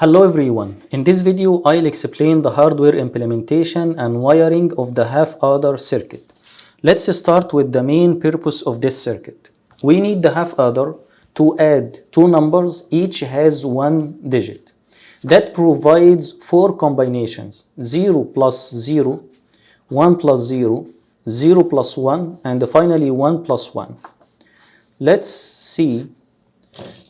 Hello everyone, in this video I'll explain the hardware implementation and wiring of the half-adder circuit. Let's start with the main purpose of this circuit. We need the half-adder to add two numbers, each has one digit. That provides four combinations, 0 plus 0, 1 plus 0, 0 plus 1, and finally 1 plus 1. Let's see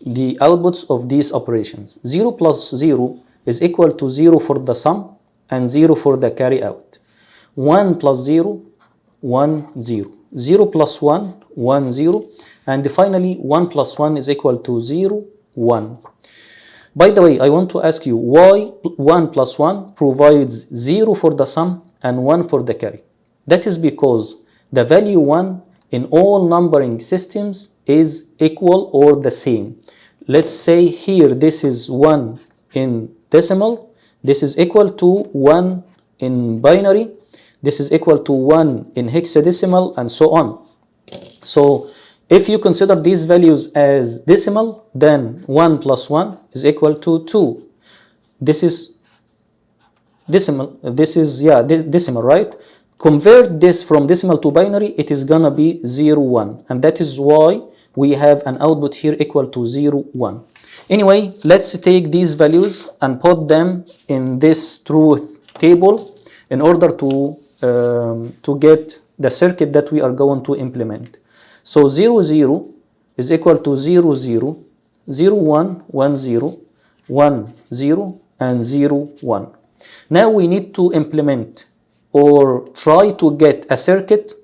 the outputs of these operations. 0 plus 0 is equal to 0 for the sum and 0 for the carry out. 1 plus 0, 1, 0. 0 plus 1, 1, 0. And finally 1 plus 1 is equal to 0, 1. By the way, I want to ask you why 1 plus 1 provides 0 for the sum and 1 for the carry. That is because the value 1 in all numbering systems is equal or the same. Let's say here this is 1 in decimal, this is equal to 1 in binary, this is equal to 1 in hexadecimal, and so on. So if you consider these values as decimal, then 1 plus 1 is equal to 2. This is decimal, decimal, right? Convert this from decimal to binary, it is gonna be 0, 1, and that is why we have an output here equal to 0, 1. Anyway, let's take these values and put them in this truth table in order to get the circuit that we are going to implement. So 0, 0 is equal to 0, 0, 0, 1, 1, 0, 1, 0, and 0, 1. Now we need to implement or try to get a circuit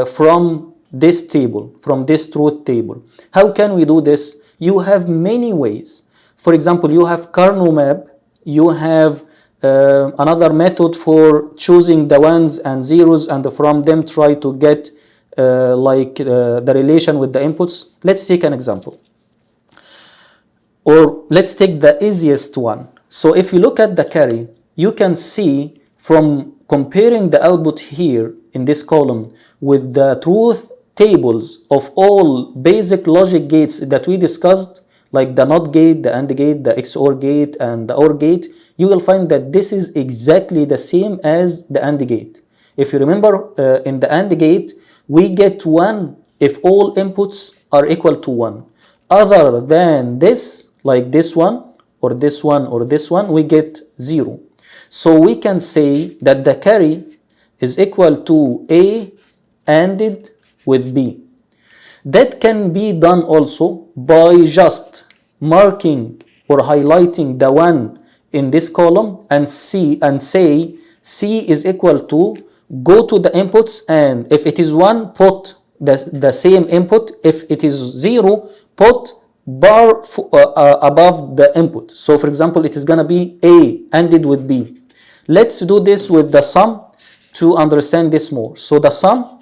from this table, from this truth table. How can we do this? You have many ways. For example, you have Carnot map, you have another method for choosing the ones and zeros and from them try to get the relation with the inputs. Let's take an example. Or let's take the easiest one. So if you look at the carry, you can see from comparing the output here in this column with the truth tables of all basic logic gates that we discussed, like the NOT gate, the AND gate, the XOR gate, and the OR gate, you will find that this is exactly the same as the AND gate. If you remember, in the AND gate, we get 1 if all inputs are equal to 1. Other than this, like this one, or this one, or this one, we get 0. So we can say that the carry is equal to A ANDed with B. That can be done also by just marking or highlighting the 1 in this column and say C is equal to, go to the inputs, and if it is 1, put the same input. If it is 0, put bar above the input. So for example, it is gonna be A ANDed with B. Let's do this with the sum to understand this more. So the sum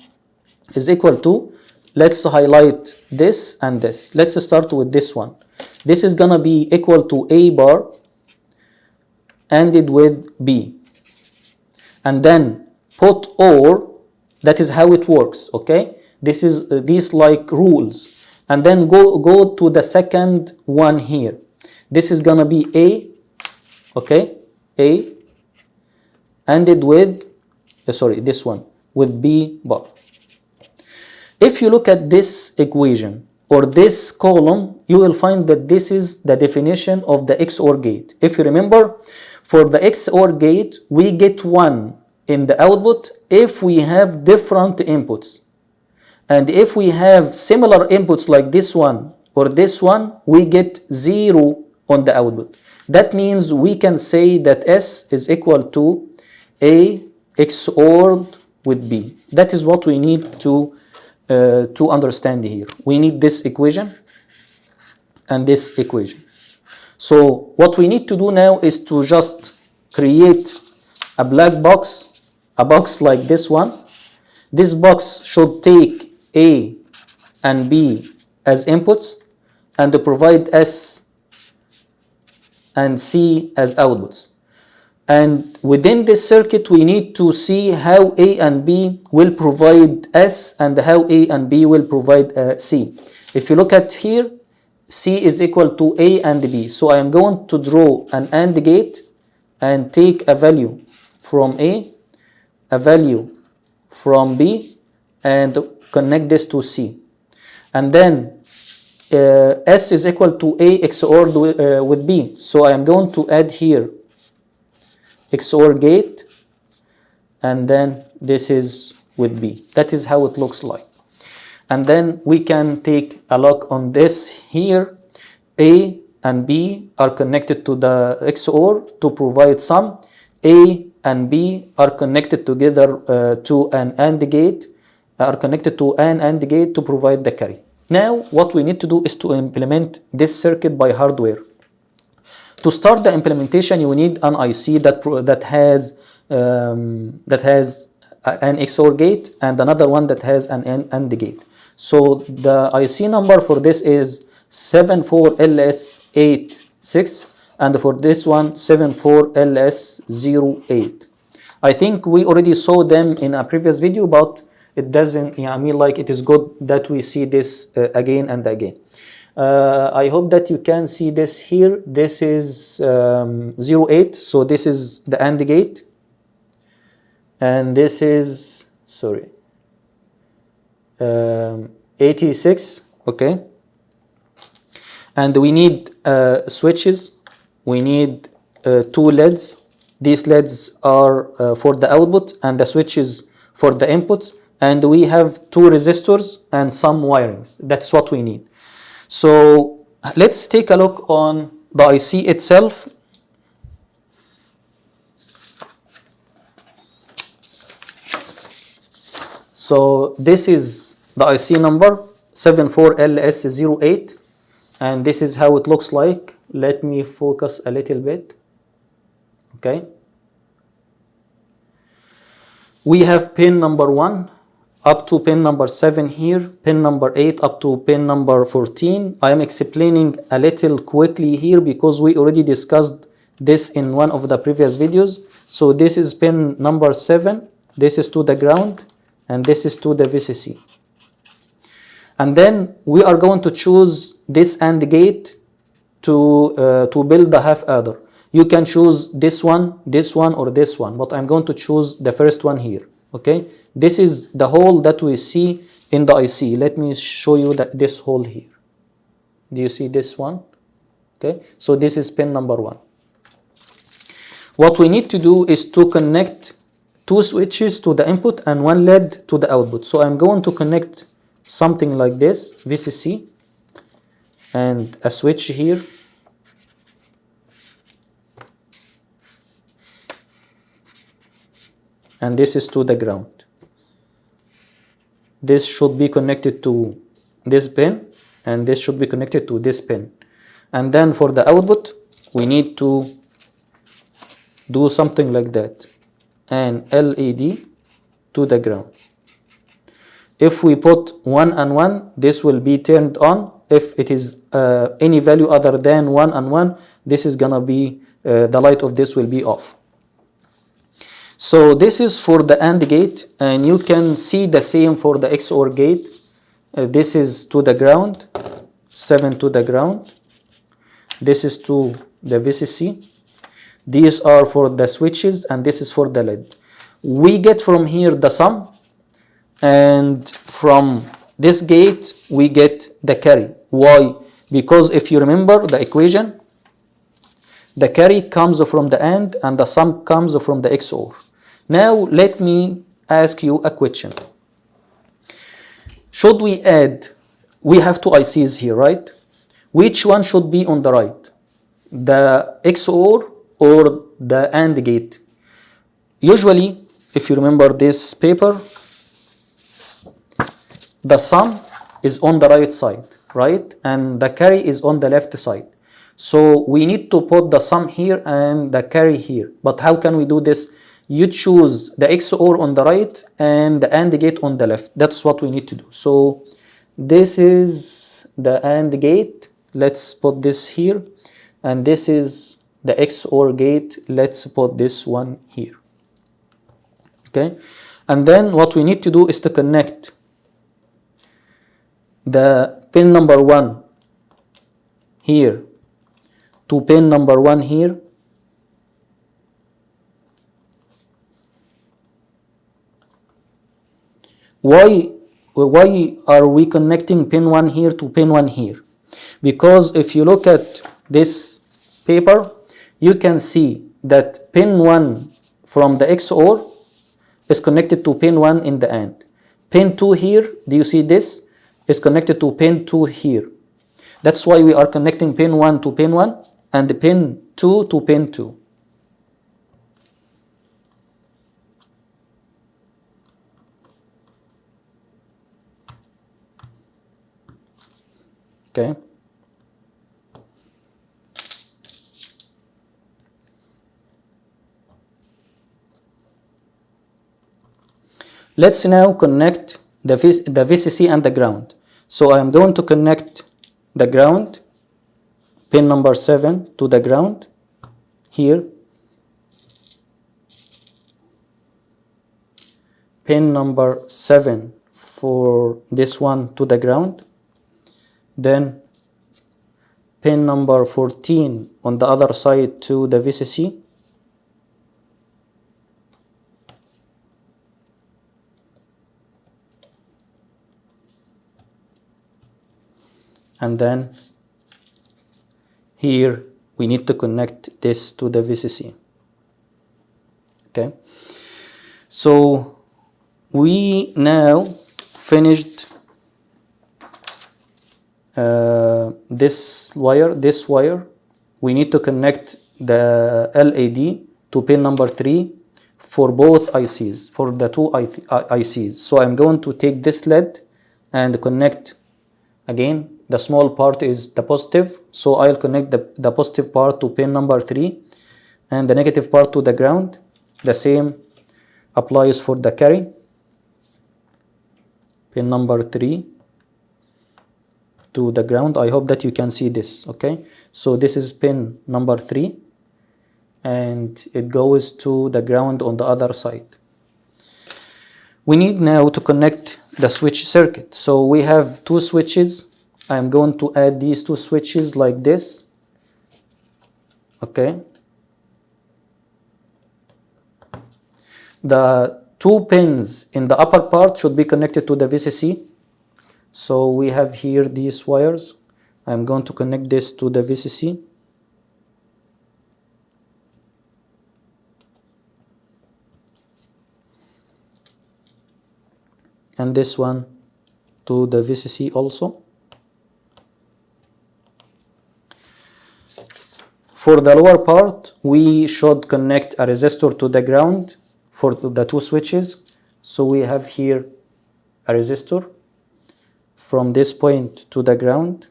is equal to, let's highlight this and this. Let's start with this one. This is gonna be equal to A bar ANDed with B. And then put OR, that is how it works, okay? This is these like rules. And then go to the second one here. This is gonna be A, okay? A ANDed with, this one, with B bar. If you look at this equation or this column, you will find that this is the definition of the XOR gate. If you remember, for the XOR gate, we get 1 in the output if we have different inputs. And if we have similar inputs like this one or this one, we get 0 on the output. That means we can say that S is equal to A XORed with B. That is what we need to understand here. We need this equation and this equation. So what we need to do now is to just create a black box, a box like this one. This box should take A and B as inputs and provide S and C as outputs. And within this circuit, we need to see how A and B will provide S and how A and B will provide C. If you look at here, C is equal to A and B. So I am going to draw an AND gate and take a value from A, a value from B, and connect this to C. And then S is equal to A XORed with B. So I am going to add here XOR gate, and then this is with B. That is how it looks like. And then we can take a look on this here. A and B are connected to the XOR to provide sum. A and B are connected together to an AND gate, to provide the carry. Now what we need to do is to implement this circuit by hardware. To start the implementation, you need an IC that has an XOR gate and another one that has an AND gate. So the IC number for this is 74LS86, and for this one 74LS08. I think we already saw them in a previous video, but it doesn't, like it is good that we see this again and again. I hope that you can see this here. This is 08, so this is the AND gate, and this is 86, okay. And we need switches. We need 2 LEDs. These LEDs are for the output and the switches for the inputs. And we have 2 resistors and some wirings. That's what we need. So let's take a look on the IC itself. So this is the IC number 74LS08, and this is how it looks like. Let me focus a little bit. Okay. We have pin number 1 up to pin number 7 here, pin number 8 up to pin number 14. I am explaining a little quickly here because we already discussed this in one of the previous videos. So this is pin number 7, this is to the ground, and this is to the VCC. And then we are going to choose this AND gate to build the half adder. You can choose this one, or this one, but I'm going to choose the first one here. Okay, this is the hole that we see in the IC. Let me show you this hole here. Do you see this one? Okay, so this is pin number 1. What we need to do is to connect 2 switches to the input and 1 LED to the output. So I'm going to connect something like this, VCC, and a switch here. And this is to the ground. This should be connected to this pin, and this should be connected to this pin. And then for the output, we need to do something like that. An LED to the ground. If we put 1 and 1, this will be turned on. If it is any value other than 1 and 1, this is gonna be, the light of this will be off. So this is for the AND gate, and you can see the same for the XOR gate. This is to the ground, 7 to the ground. This is to the VCC. These are for the switches, and this is for the LED. We get from here the sum, and from this gate we get the carry. Why? Because if you remember the equation, the carry comes from the AND and the sum comes from the XOR. Now let me ask you a question. Should we add, we have 2 ICs here, right? Which one should be on the right? The XOR or the AND gate? Usually, if you remember this paper, the sum is on the right side, right? And the carry is on the left side. So we need to put the sum here and the carry here. But how can we do this? You choose the XOR on the right and the AND gate on the left. That's what we need to do. So this is the AND gate. Let's put this here. And this is the XOR gate. Let's put this one here. Okay. And then what we need to do is to connect the pin number 1 here to pin number 1 here. Why are we connecting pin 1 here to pin 1 here? Because if you look at this paper, you can see that pin 1 from the XOR is connected to pin 1 in the AND. Pin 2 here, do you see this? Is connected to pin 2 here. That's why we are connecting pin 1 to pin 1 and the pin 2 to pin 2. Okay. Let's now connect the VCC and the ground. So I am going to connect the ground, pin number 7 to the ground here, pin number 7 for this one to the ground, then pin number 14 on the other side to the VCC, and then here we need to connect this to the VCC. Okay, so we now finished this wire. We need to connect the LAD to pin number 3 for both ICs, for the two ICs. So I'm going to take this LED and connect again. The small part is the positive, so I'll connect the positive part to pin number 3 and the negative part to the ground. The same applies for the carry. Pin number 3 to the ground. I hope that you can see this. Okay, so this is pin number 3 and it goes to the ground on the other side. We need now to connect the switch circuit. So we have two switches. I'm going to add these two switches like this. Okay, the two pins in the upper part should be connected to the VCC. So we have here these wires. I'm going to connect this to the VCC. And this one to the VCC also. For the lower part, we should connect a resistor to the ground for the two switches. So we have here a resistor from this point to the ground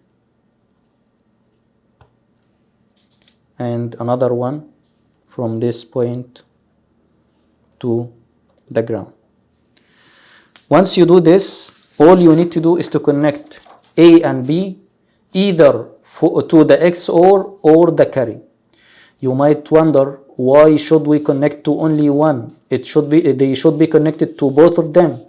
and another one from this point to the ground. Once you do this, all you need to do is to connect A and B either to the XOR or the carry. You might wonder, why should we connect to only one? They should be connected to both of them.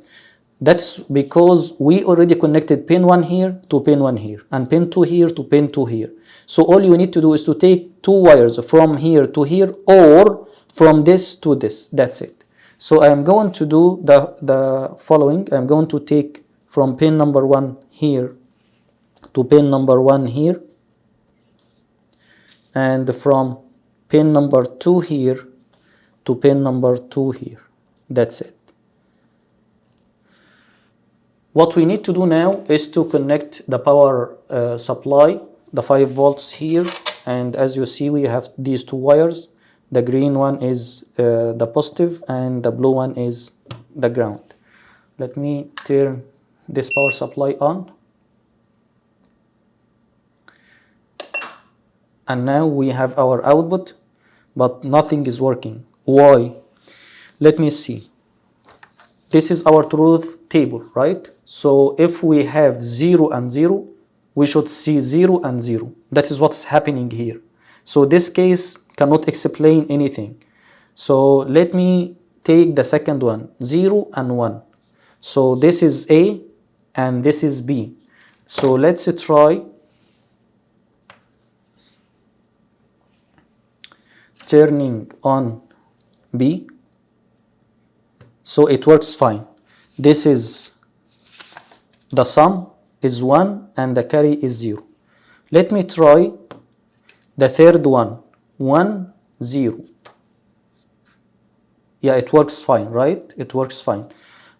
That's because we already connected pin 1 here to pin 1 here and pin 2 here to pin 2 here. So all you need to do is to take two wires from here to here or from this to this. That's it. So I am going to do the following. I'm going to take from pin number 1 here to pin number 1 here, and from pin number 2 here to pin number 2 here. That's it. What we need to do now is to connect the power supply, the 5 volts here, and as you see we have these two wires. The green one is the positive and the blue one is the ground. Let me turn this power supply on. And now we have our output, but nothing is working. Why? Let me see. This is our truth table, right? So if we have 0 and 0, we should see 0 and 0. That is what's happening here. So this case cannot explain anything. So let me take the second one, 0 and 1. So this is A and this is B. So let's try turning on B. So it works fine. This is the sum is 1 and the carry is 0. Let me try the third one, 1, 0. Yeah, it works fine, right? It works fine.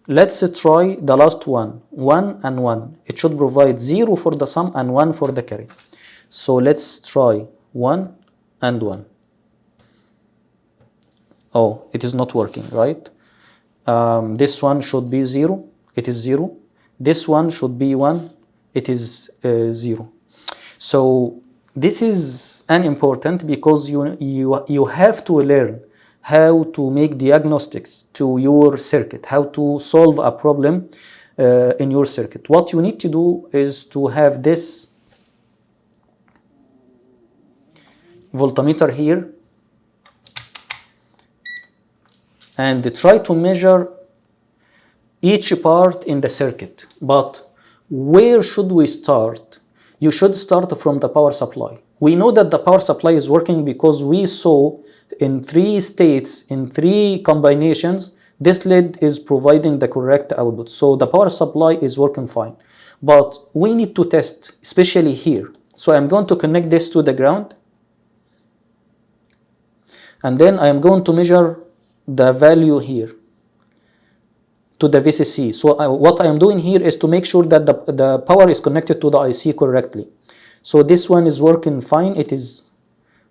Let's try the last one, 1 and 1. It should provide 0 for the sum and 1 for the carry. So let's try 1 and 1. Oh, it is not working, right? This one should be 0. It is 0. This one should be 1. It is 0. So this is an important because you have to learn how to make diagnostics to your circuit, how to solve a problem in your circuit. What you need to do is to have this voltmeter here and try to measure each part in the circuit. But where should we start? You should start from the power supply. We know that the power supply is working because we saw in 3 states, in 3 combinations, this LED is providing the correct output. So the power supply is working fine. But we need to test, especially here. So I'm going to connect this to the ground. And then I am going to measure the value here to the VCC. So what I am doing here is to make sure that the power is connected to the IC correctly. So this one is working fine. It is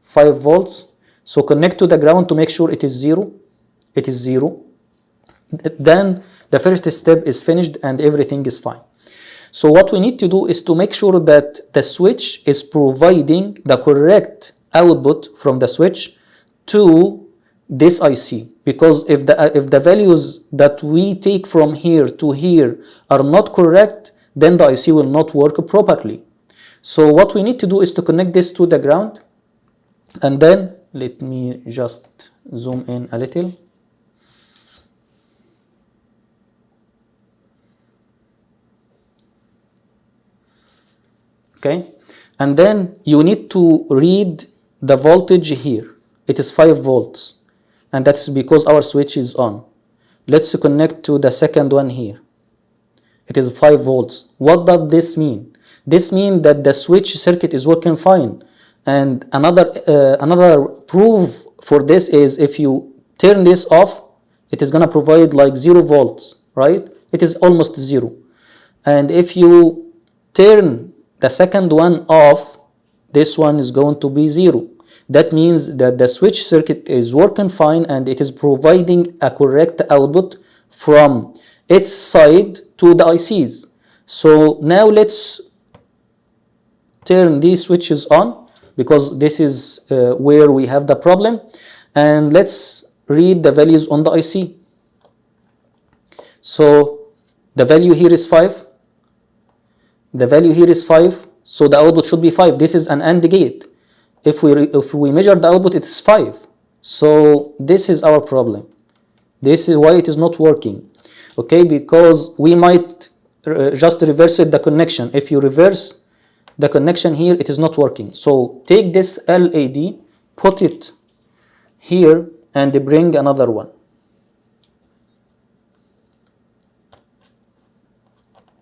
5 volts. So connect to the ground to make sure it is 0. It is 0. Then the first step is finished and everything is fine. So what we need to do is to make sure that the switch is providing the correct output from the switch to this IC, because if the values that we take from here to here are not correct, then the IC will not work properly. So what we need to do is to connect this to the ground, and then let me just zoom in a little. Okay, and then you need to read the voltage here. It is 5 volts. And that's because our switch is on. Let's connect to the second one here. It is 5 volts. What does this mean? This means that the switch circuit is working fine. And another proof for this is if you turn this off, it is going to provide like 0 volts, right? It is almost 0. And if you turn the second one off, this one is going to be 0. That means that the switch circuit is working fine and it is providing a correct output from its side to the ICs. So now let's turn these switches on because this is where we have the problem, and let's read the values on the IC. So the value here is 5. The value here is 5. So the output should be 5. This is an AND gate. If we measure the output, it is 5. So this is our problem. This is why it is not working. Okay, because we might just reverse the connection. If you reverse the connection here, it is not working. So take this LED, put it here, and bring another one.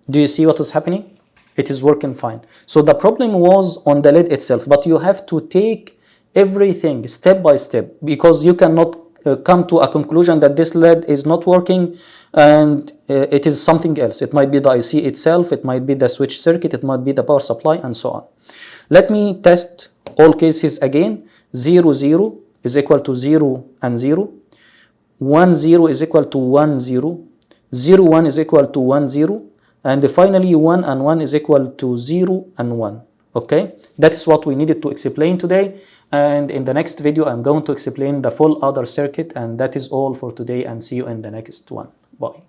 Do you see what is happening? It is working fine. So the problem was on the LED itself, but you have to take everything step by step because you cannot come to a conclusion that this LED is not working and it is something else. It might be the IC itself, it might be the switch circuit, it might be the power supply, and so on. Let me test all cases again. 0, 0 is equal to 0 and 0. 1, 0 is equal to 1, 0. 0, 1 is equal to 1, 0. And finally 1 and 1 is equal to 0 and 1. Okay, that is what we needed to explain today, and in the next video I'm going to explain the full other circuit, and that is all for today, and see you in the next one. Bye.